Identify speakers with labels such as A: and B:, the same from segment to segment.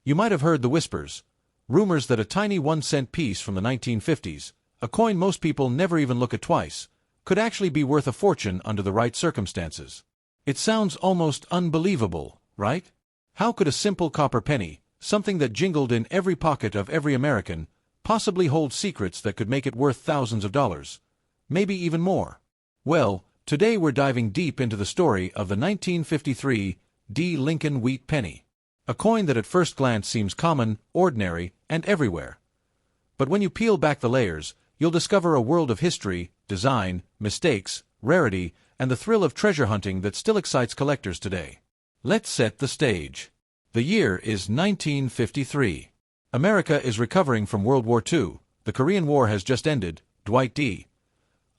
A: You might have heard the whispers, rumors that a tiny 1-cent piece from the 1950s, a coin most people never even look at twice, could actually be worth a fortune under the right circumstances. It sounds almost unbelievable, right? How could a simple copper penny, something that jingled in every pocket of every American, possibly hold secrets that could make it worth thousands of dollars, maybe even more? Well, today we're diving deep into the story of the 1953 D. Lincoln wheat penny. A coin that at first glance seems common, ordinary, and everywhere. But when you peel back the layers, you'll discover a world of history, design, mistakes, rarity, and the thrill of treasure hunting that still excites collectors today. Let's set the stage. The year is 1953. America is recovering from World War II, the Korean War has just ended, Dwight D.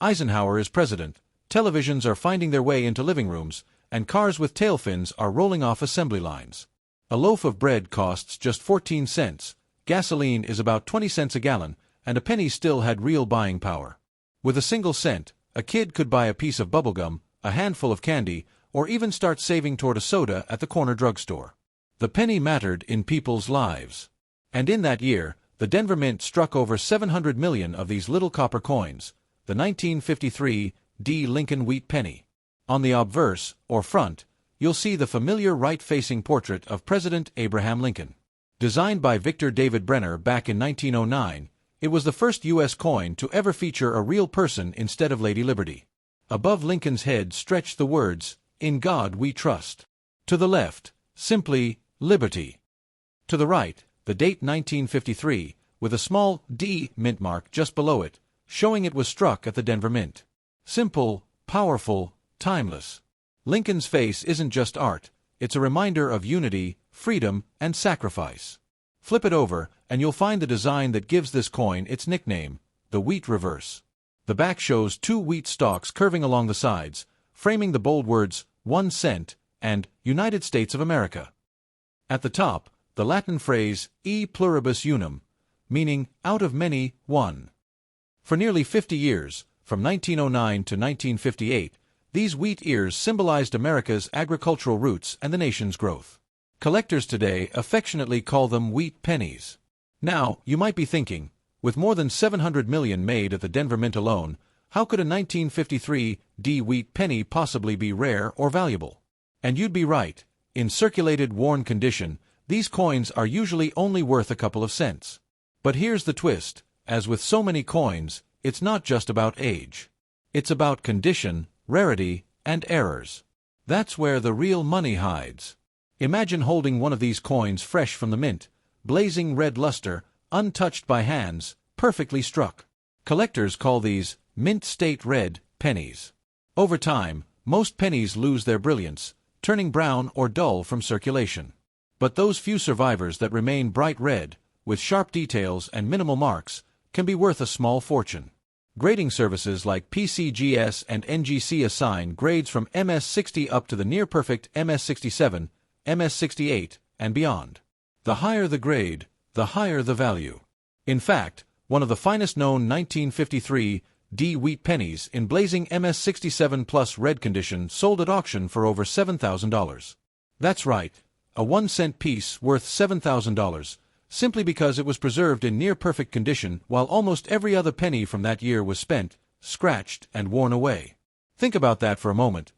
A: Eisenhower is president, televisions are finding their way into living rooms, and cars with tail fins are rolling off assembly lines. A loaf of bread costs just 14 cents, gasoline is about 20 cents a gallon, and a penny still had real buying power. With a single cent, a kid could buy a piece of bubblegum, a handful of candy, or even start saving toward a soda at the corner drugstore. The penny mattered in people's lives. And in that year, the Denver Mint struck over 700 million of these little copper coins, the 1953 D. Lincoln wheat penny. On the obverse, or front, you'll see the familiar right-facing portrait of President Abraham Lincoln. Designed by Victor David Brenner back in 1909, it was the first U.S. coin to ever feature a real person instead of Lady Liberty. Above Lincoln's head stretched the words, "In God we trust." To the left, simply, Liberty. To the right, the date 1953, with a small D mint mark just below it, showing it was struck at the Denver Mint. Simple, powerful, timeless. Lincoln's face isn't just art, it's a reminder of unity, freedom, and sacrifice. Flip it over, and you'll find the design that gives this coin its nickname, the wheat reverse. The back shows two wheat stalks curving along the sides, framing the bold words, 1 cent, and United States of America. At the top, the Latin phrase, e pluribus unum, meaning, out of many, one. For nearly 50 years, from 1909 to 1958, these wheat ears symbolized America's agricultural roots and the nation's growth. Collectors today affectionately call them wheat pennies. Now, you might be thinking, with more than 700 million made at the Denver Mint alone, how could a 1953 D wheat penny possibly be rare or valuable? And you'd be right. In circulated, worn condition, these coins are usually only worth a couple of cents. But here's the twist. As with so many coins, it's not just about age. It's about condition, rarity, and errors. That's where the real money hides. Imagine holding one of these coins fresh from the mint, blazing red luster, untouched by hands, perfectly struck. Collectors call these mint state red pennies. Over time, most pennies lose their brilliance, turning brown or dull from circulation. But those few survivors that remain bright red, with sharp details and minimal marks, can be worth a small fortune. Grading services like PCGS and NGC assign grades from MS60 up to the near-perfect MS67, MS68, and beyond. The higher the grade, the higher the value. In fact, one of the finest known 1953 D wheat pennies in blazing MS67 plus red condition sold at auction for over $7,000. That's right, a 1-cent piece worth $7,000, simply because it was preserved in near-perfect condition while almost every other penny from that year was spent, scratched, and worn away. Think about that for a moment.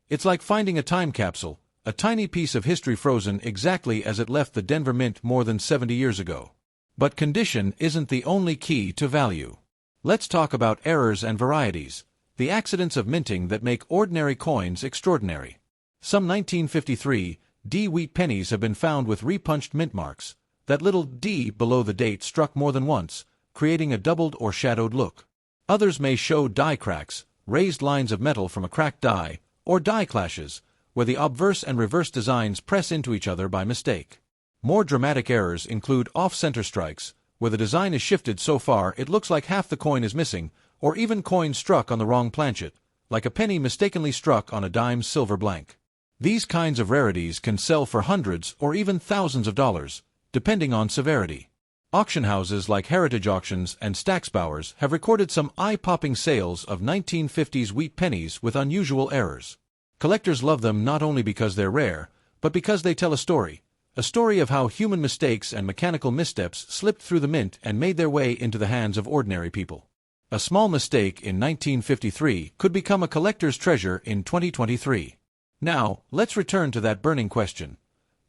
A: It's like finding a time capsule, a tiny piece of history frozen exactly as it left the Denver Mint more than 70 years ago. But condition isn't the only key to value. Let's talk about errors and varieties, the accidents of minting that make ordinary coins extraordinary. Some 1953 D wheat pennies have been found with repunched mint marks, that little D below the date struck more than once, creating a doubled or shadowed look. Others may show die cracks, raised lines of metal from a cracked die, or die clashes, where the obverse and reverse designs press into each other by mistake. More dramatic errors include off-center strikes, where the design is shifted so far it looks like half the coin is missing, or even coins struck on the wrong planchet, like a penny mistakenly struck on a dime's silver blank. These kinds of rarities can sell for hundreds or even thousands of dollars, depending on severity. Auction houses like Heritage Auctions and Stacksbowers have recorded some eye-popping sales of 1950s wheat pennies with unusual errors. Collectors love them not only because they're rare, but because they tell a story, A story of how human mistakes and mechanical missteps slipped through the mint and made their way into the hands of ordinary people. A small mistake in 1953 could become a collector's treasure in 2023. Now, let's return to that burning question.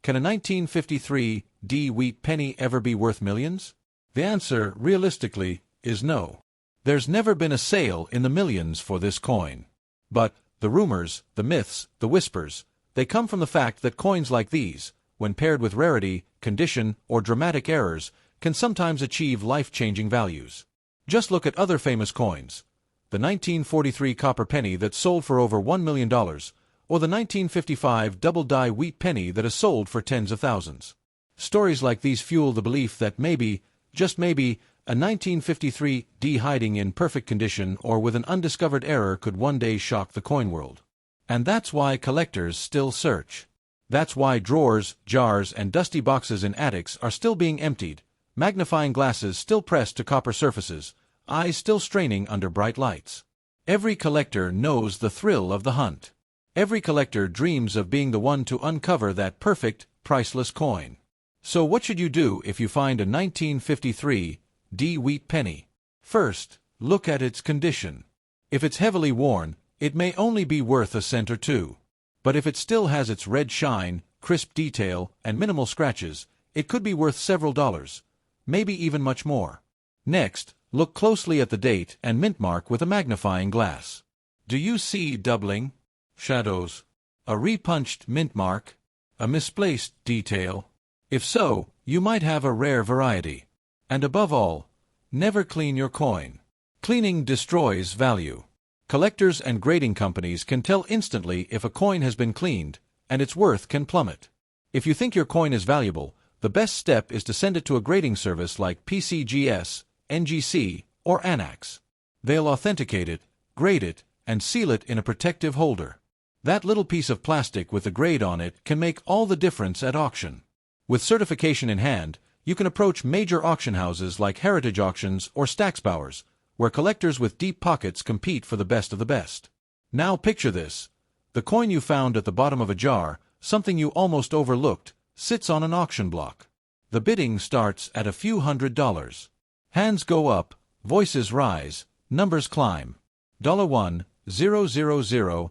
A: Can a 1953 D wheat penny ever be worth millions? The answer, realistically, is no. There's never been a sale in the millions for this coin. But the rumors, the myths, the whispers, they come from the fact that coins like these, when paired with rarity, condition, or dramatic errors, can sometimes achieve life-changing values. Just look at other famous coins. The 1943 copper penny that sold for over $1 million, or the 1955 double-die wheat penny that has sold for tens of thousands. Stories like these fuel the belief that maybe, just maybe, a 1953 D hiding in perfect condition or with an undiscovered error could one day shock the coin world. And that's why collectors still search. That's why drawers, jars, and dusty boxes in attics are still being emptied, magnifying glasses still pressed to copper surfaces, eyes still straining under bright lights. Every collector knows the thrill of the hunt. Every collector dreams of being the one to uncover that perfect, priceless coin. So what should you do if you find a 1953 D wheat penny? First, look at its condition. If it's heavily worn, it may only be worth a cent or two. But if it still has its red shine, crisp detail, and minimal scratches, it could be worth several dollars, maybe even much more. Next, look closely at the date and mint mark with a magnifying glass. Do you see doubling? Shadows? A repunched mint mark? A misplaced detail? If so, you might have a rare variety. And above all, never clean your coin. Cleaning destroys value. Collectors and grading companies can tell instantly if a coin has been cleaned, and its worth can plummet. If you think your coin is valuable, the best step is to send it to a grading service like PCGS, NGC, or Anax. They'll authenticate it, grade it, and seal it in a protective holder. That little piece of plastic with the grade on it can make all the difference at auction. With certification in hand, you can approach major auction houses like Heritage Auctions or Stacksbowers, where collectors with deep pockets compete for the best of the best. Now picture this. The coin you found at the bottom of a jar, something you almost overlooked, sits on an auction block. The bidding starts at a few $100s. Hands go up, voices rise, numbers climb. $1, $000,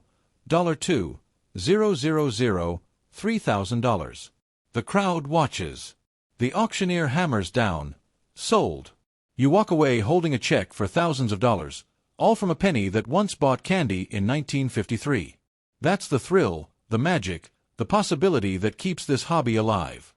A: $2, $000, $3,000. The crowd watches. The auctioneer hammers down. Sold. You walk away holding a check for thousands of dollars, all from a penny that once bought candy in 1953. That's the thrill, the magic, the possibility that keeps this hobby alive.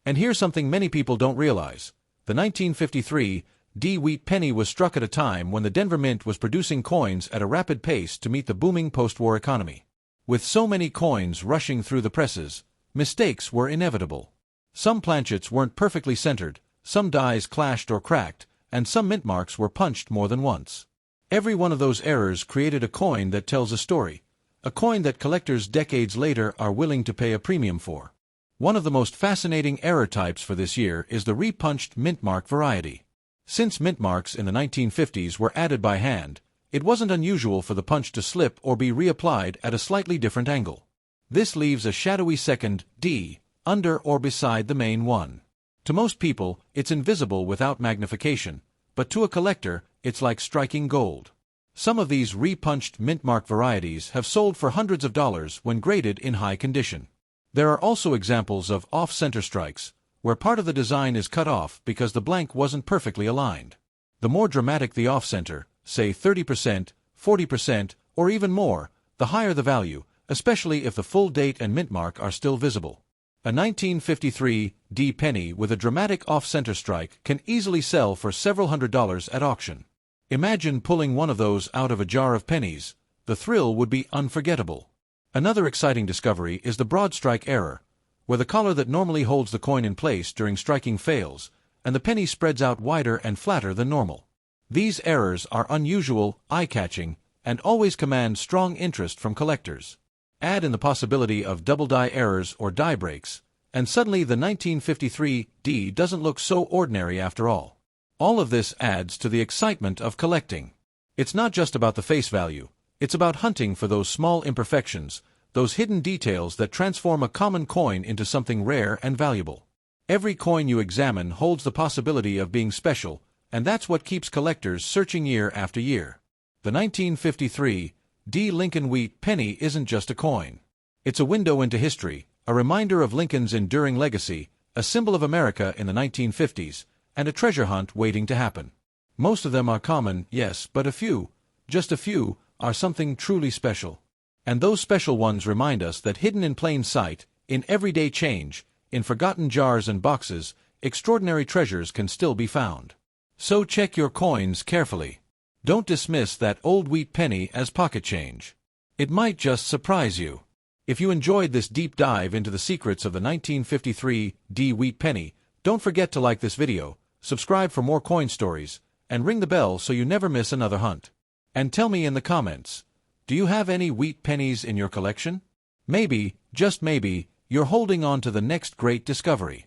A: And here's something many people don't realize. The 1953 D wheat penny was struck at a time when the Denver Mint was producing coins at a rapid pace to meet the booming post-war economy. With so many coins rushing through the presses, mistakes were inevitable. Some planchets weren't perfectly centered, some dies clashed or cracked, and some mint marks were punched more than once. Every one of those errors created a coin that tells a story, a coin that collectors decades later are willing to pay a premium for. One of the most fascinating error types for this year is the repunched mint mark variety. Since mint marks in the 1950s were added by hand, it wasn't unusual for the punch to slip or be reapplied at a slightly different angle. This leaves a shadowy second D under or beside the main one. To most people, it's invisible without magnification, but to a collector, it's like striking gold. Some of these repunched mint mark varieties have sold for hundreds of dollars when graded in high condition. There are also examples of off-center strikes, where part of the design is cut off because the blank wasn't perfectly aligned. The more dramatic the off-center, say 30%, 40%, or even more, the higher the value, especially if the full date and mint mark are still visible. A 1953 D penny with a dramatic off-center strike can easily sell for several $100s at auction. Imagine pulling one of those out of a jar of pennies. The thrill would be unforgettable. Another exciting discovery is the broad strike error, where the collar that normally holds the coin in place during striking fails, and the penny spreads out wider and flatter than normal. These errors are unusual, eye-catching, and always command strong interest from collectors. Add in the possibility of double die errors or die breaks, and suddenly the 1953 D doesn't look so ordinary after all. All of this adds to the excitement of collecting. It's not just about the face value, it's about hunting for those small imperfections, those hidden details that transform a common coin into something rare and valuable. Every coin you examine holds the possibility of being special, and that's what keeps collectors searching year after year. The 1953 D. Lincoln Wheat penny isn't just a coin. It's a window into history, a reminder of Lincoln's enduring legacy, a symbol of America in the 1950s, and a treasure hunt waiting to happen. Most of them are common, yes, but a few, just a few, are something truly special. And those special ones remind us that hidden in plain sight, in everyday change, in forgotten jars and boxes, extraordinary treasures can still be found. So check your coins carefully. Don't dismiss that old wheat penny as pocket change. It might just surprise you. If you enjoyed this deep dive into the secrets of the 1953 D wheat penny, don't forget to like this video, subscribe for more coin stories, and ring the bell so you never miss another hunt. And tell me in the comments, do you have any wheat pennies in your collection? Maybe, just maybe, you're holding on to the next great discovery.